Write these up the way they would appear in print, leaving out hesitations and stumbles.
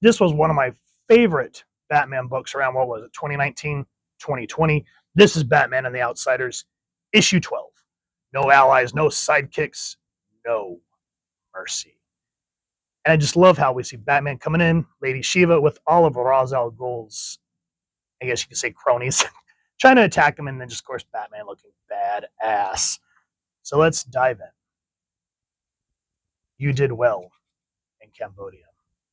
This was one of my favorite Batman books around, what was it, 2019, 2020. This is Batman and the Outsiders, issue 12. No allies, no sidekicks, no mercy. And I just love how we see Batman coming in, Lady Shiva with all of Ra's al Ghul's, I guess you could say, cronies, trying to attack him, and then just, of course, Batman looking badass. So let's dive in. You did well in Cambodia.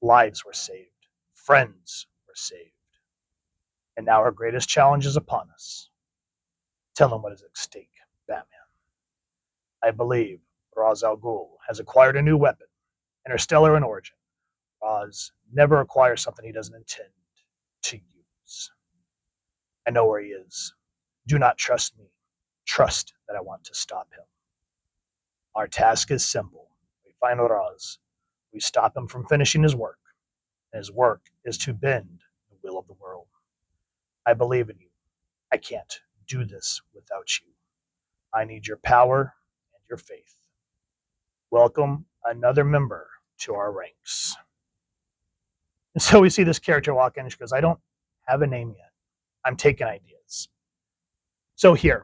Lives were saved. Friends were saved. And now our greatest challenge is upon us. Tell them what is at stake, Batman. I believe Ra's al Ghul has acquired a new weapon, interstellar in origin. Ra's never acquires something he doesn't intend to use. I know where he is. Do not trust me. Trust that I want to stop him. Our task is simple. We find Ra's. We stop him from finishing his work. And his work is to bend the will of the world. I believe in you. I can't do this without you. I need your power and your faith. Welcome another member to our ranks. And so we see this character walk in and she goes, I don't have a name yet. I'm taking ideas. So here,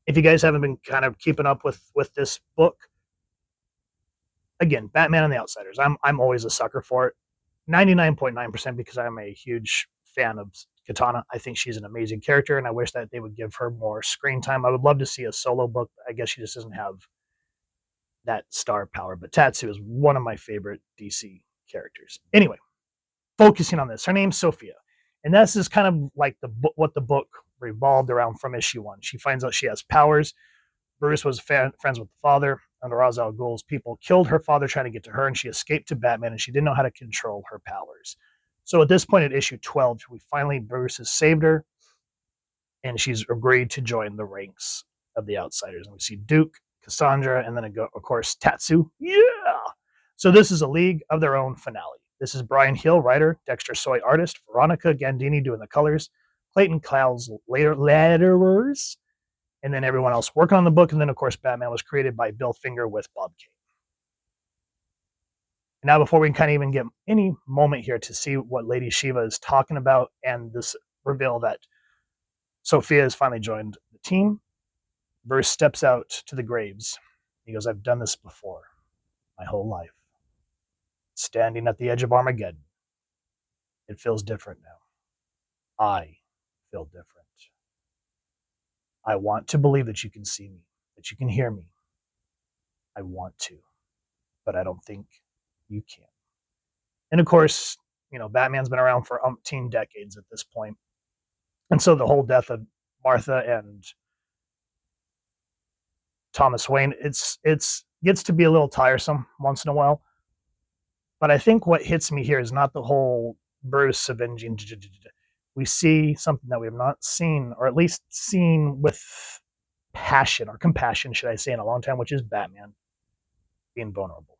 if you guys haven't been kind of keeping up with this book, again, Batman and the Outsiders, I'm always a sucker for it. 99.9% because I'm a huge fan of Katana. I think she's an amazing character, and I wish that they would give her more screen time. I would love to see a solo book. I guess she just doesn't have that star power, but Tatsu is one of my favorite DC characters. Anyway, focusing on this, her name's Sofia, and this is kind of like what the book revolved around from issue 1. She finds out she has powers. Bruce was friends with the father, and Ra's al Ghul's people killed her father trying to get to her, and she escaped to Batman, and she didn't know how to control her powers. So at this point at issue 12, Bruce has saved her, and she's agreed to join the ranks of the Outsiders. And we see Duke, Cassandra, and then, of course, Tatsu. Yeah! So this is a League of Their Own finale. This is Bryan Hill, writer, Dexter Soy, artist, Veronica Gandini doing the colors, Clayton Cowles, letterers, and then everyone else working on the book. And then, of course, Batman was created by Bill Finger with Bob Kane. Now, before we can kind of even get any moment here to see what Lady Shiva is talking about and this reveal that Sofia has finally joined the team, Bruce steps out to the graves. He goes, I've done this before my whole life. Standing at the edge of Armageddon, it feels different now. I feel different. I want to believe that you can see me, that you can hear me. I want to, but I don't think you can. And of course, Batman's been around for umpteen decades at this point. And so the whole death of Martha and Thomas Wayne, it's gets to be a little tiresome once in a while. But I think what hits me here is not the whole Bruce avenging. We see something that we have not seen, or at least seen with passion or compassion, should I say, in a long time, which is Batman being vulnerable.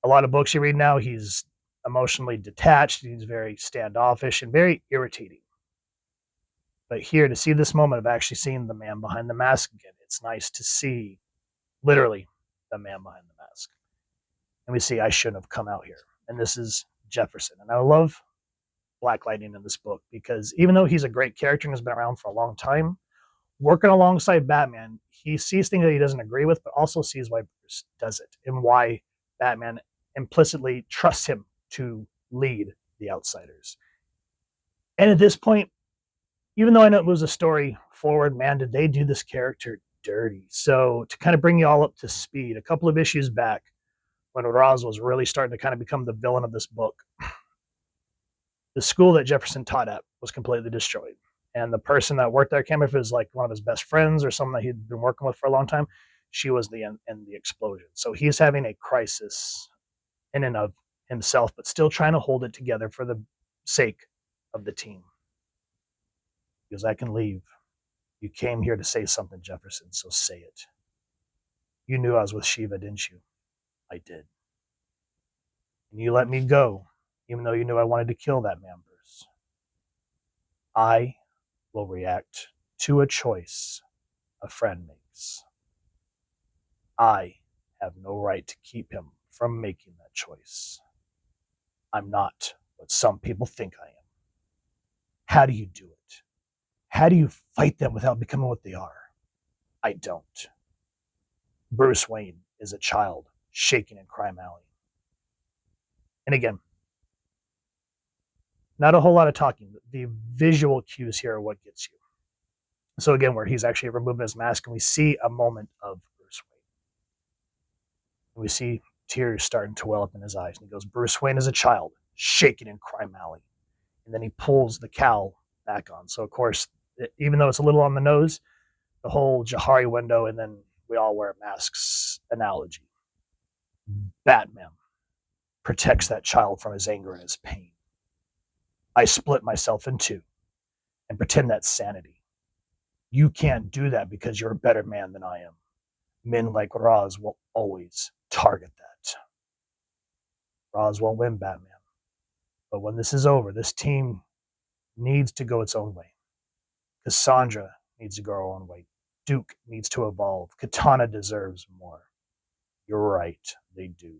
A lot of books you read now, he's emotionally detached, he's very standoffish and very irritating. But here, to see this moment of actually seeing the man behind the mask again, it's nice to see literally the man behind the mask. And we see, I shouldn't have come out here. And this is Jefferson. And I love Black Lightning in this book because even though he's a great character and has been around for a long time, working alongside Batman, he sees things that he doesn't agree with, but also sees why Bruce does it and why Batman implicitly trusts him to lead the Outsiders. And at this point, even though I know it was a story forward, man, did they do this character dirty. So to kind of bring you all up to speed, a couple of issues back, when Ra's was really starting to kind of become the villain of this book, the school that Jefferson taught at was completely destroyed. And the person that worked there, I can't remember if it was like one of his best friends or someone that he'd been working with for a long time, she was in the explosion. So he's having a crisis in and of himself, but still trying to hold it together for the sake of the team. He goes, I can leave. You came here to say something, Jefferson, so say it. You knew I was with Shiva, didn't you? I did. And you let me go, even though you knew I wanted to kill that man, Bruce. I will react to a choice a friend makes. I have no right to keep him from making that choice. I'm not what some people think I am. How do you do it? How do you fight them without becoming what they are? I don't. Bruce Wayne is a child shaking in Crime Alley. And again, not a whole lot of talking. The visual cues here are what gets you. So again, where he's actually removing his mask and we see a moment of Bruce Wayne. And we see tears starting to well up in his eyes. And he goes, Bruce Wayne is a child shaking in Crime Alley. And then he pulls the cowl back on. So of course, even though it's a little on the nose, the whole Jahari window and then we all wear masks analogy. Batman protects that child from his anger and his pain. I split myself in two and pretend that's sanity. You can't do that because you're a better man than I am. Men like Roz will always target that. Roz won't win, Batman. But when this is over, this team needs to go its own way. Cassandra needs to go her own way. Duke needs to evolve. Katana deserves more. You're right, they do.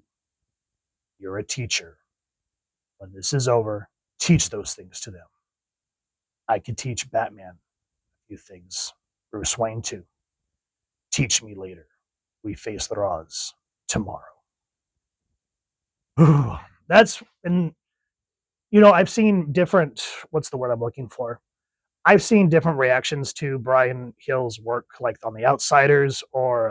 You're a teacher. When this is over, teach those things to them. I could teach Batman a few things. Bruce Wayne too. Teach me later. We face the Roz tomorrow. That's, and I've seen different, what's the word I'm looking for? I've seen different reactions to Bryan Hill's work, like on The Outsiders, or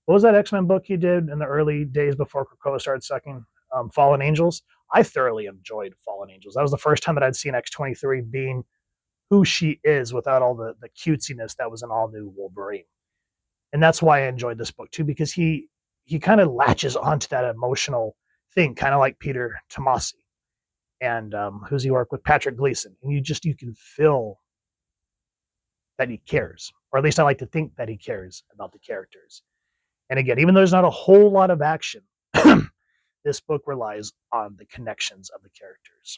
what was that X-Men book he did in the early days before Krakoa started sucking? Fallen Angels. I thoroughly enjoyed Fallen Angels. That was the first time that I'd seen X-23 being who she is without all the cutesiness that was an all-new Wolverine. And that's why I enjoyed this book too, because he kind of latches onto that emotional thing, kind of like Peter Tomasi. And who's he work with? Patrick Gleason. And you can feel that he cares, or at least I like to think that he cares about the characters. And again, even though there's not a whole lot of action, this book relies on the connections of the characters,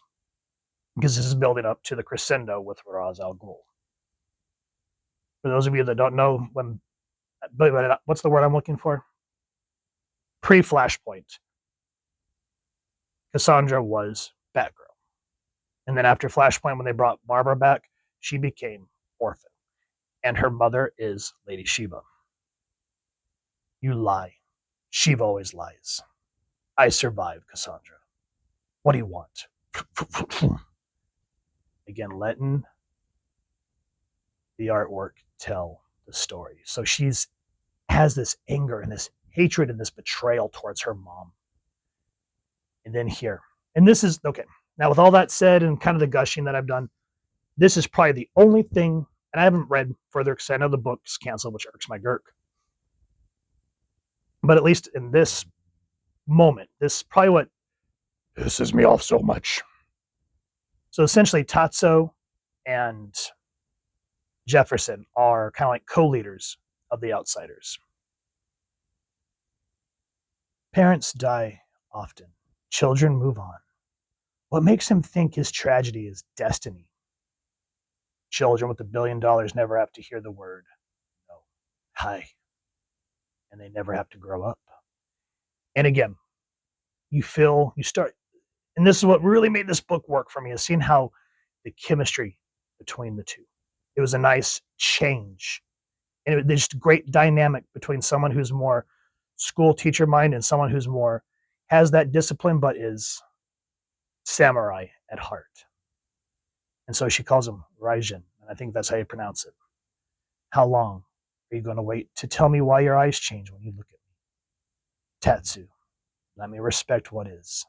because this is building up to the crescendo with Ra's al Ghul. For those of you that don't know, what's the word I'm looking for? Pre-Flashpoint, Cassandra was Batgirl. And then after Flashpoint, when they brought Barbara back, she became Orphan. And her mother is Lady Shiva. You lie. Shiva always lies. I survived, Cassandra. What do you want? Again, letting the artwork tell the story. So she's has this anger and this hatred and this betrayal towards her mom. And then here, and this is okay. Now, with all that said and kind of the gushing that I've done, this is probably the only thing, and I haven't read further because I know the book's canceled, which irks my Gurk. But at least in this moment, this is probably what pisses me off so much. So essentially, Tatsu and Jefferson are kind of like co-leaders of the Outsiders. Parents die often. Children move on. What makes him think his tragedy is destiny? Children with $1 billion never have to hear the word no, hi, and they never have to grow up. And again, you start, and this is what really made this book work for me, is seeing how the chemistry between the two. It was a nice change. And there's just a great dynamic between someone who's more school teacher mind and someone who's more has that discipline but is samurai at heart. And so she calls him Raijin, and I think that's how you pronounce it. How long are you going to wait to tell me why your eyes change when you look at me? Tatsu, let me respect what is.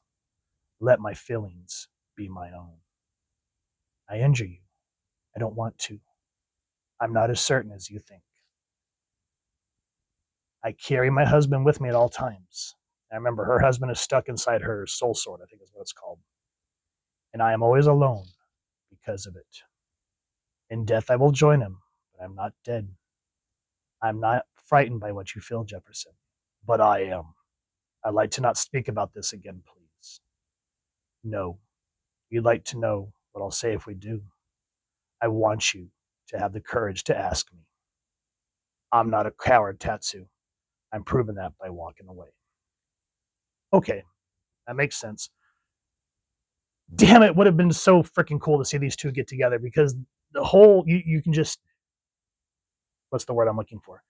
Let my feelings be my own. I injure you. I don't want to. I'm not as certain as you think. I carry my husband with me at all times. I remember her husband is stuck inside her soul sword, I think is what it's called. And I am always alone because of it. In death, I will join him, but I'm not dead. I'm not frightened by what you feel, Jefferson, but I am. I'd like to not speak about this again, please. No. You'd like to know what I'll say if we do. I want you to have the courage to ask me. I'm not a coward, Tatsu. I'm proving that by walking away. Okay, that makes sense. Damn, it would have been so freaking cool to see these two get together, because the whole, you can just, what's the word I'm looking for?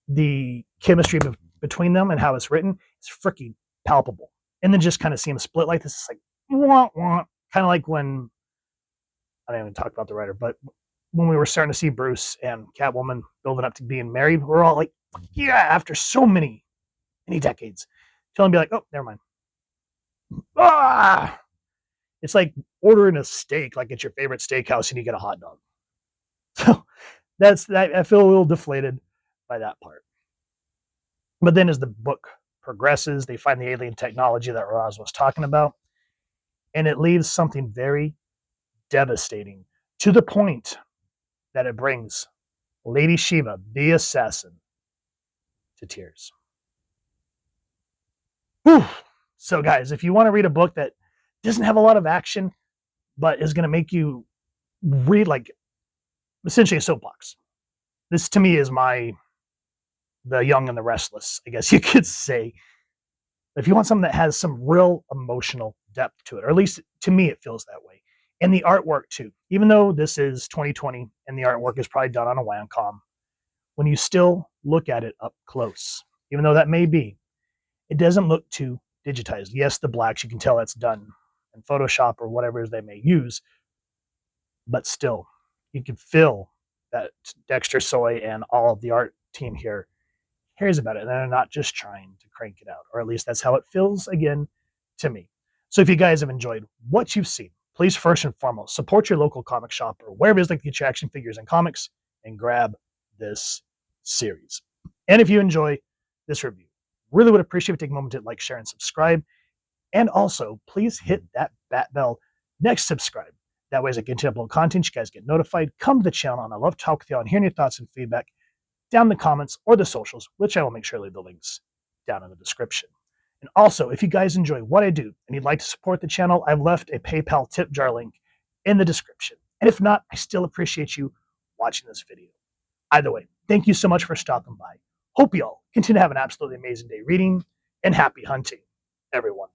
The chemistry between them and how it's written is freaking palpable. And then just kind of see them split like this, it's like, wah, wah. Kind of like when, I didn't even talk about the writer, but when we were starting to see Bruce and Catwoman building up to being married, we're all like, yeah, after so many decades. Till them be like, oh, never mind. Ah! It's like ordering a steak, like at your favorite steakhouse, and you get a hot dog. So that's that. I feel a little deflated by that part. But then as the book progresses, they find the alien technology that Roz was talking about, and it leaves something very devastating, to the point that it brings Lady Shiva, the assassin, to tears. Whew. So, guys, if you want to read a book that doesn't have a lot of action, but is going to make you read like essentially a soapbox, this to me is the Young and the Restless, I guess you could say. If you want something that has some real emotional depth to it, or at least to me, it feels that way. And the artwork too, even though this is 2020 and the artwork is probably done on a Wacom, when you still look at it up close, even though that may be, it doesn't look too digitized. Yes, the blacks, you can tell that's done in Photoshop or whatever they may use, but still, you can feel that Dexter Soy and all of the art team here cares about it, and they're not just trying to crank it out, or at least that's how it feels again to me. So if you guys have enjoyed what you've seen, please first and foremost support your local comic shop or wherever it is like to get your action figures and comics, and grab this series. And if you enjoy this review, really would appreciate if you take a moment to like, share, and subscribe. And also, please hit that bat bell next subscribe. That way, as I continue to upload content, you guys get notified. Come to the channel, and I love talking with y'all and hearing your thoughts and feedback down in the comments or the socials, which I will make sure to leave the links down in the description. And also, if you guys enjoy what I do and you'd like to support the channel, I've left a PayPal tip jar link in the description. And if not, I still appreciate you watching this video. Either way, thank you so much for stopping by. Hope you all continue to have an absolutely amazing day reading, and happy hunting, everyone.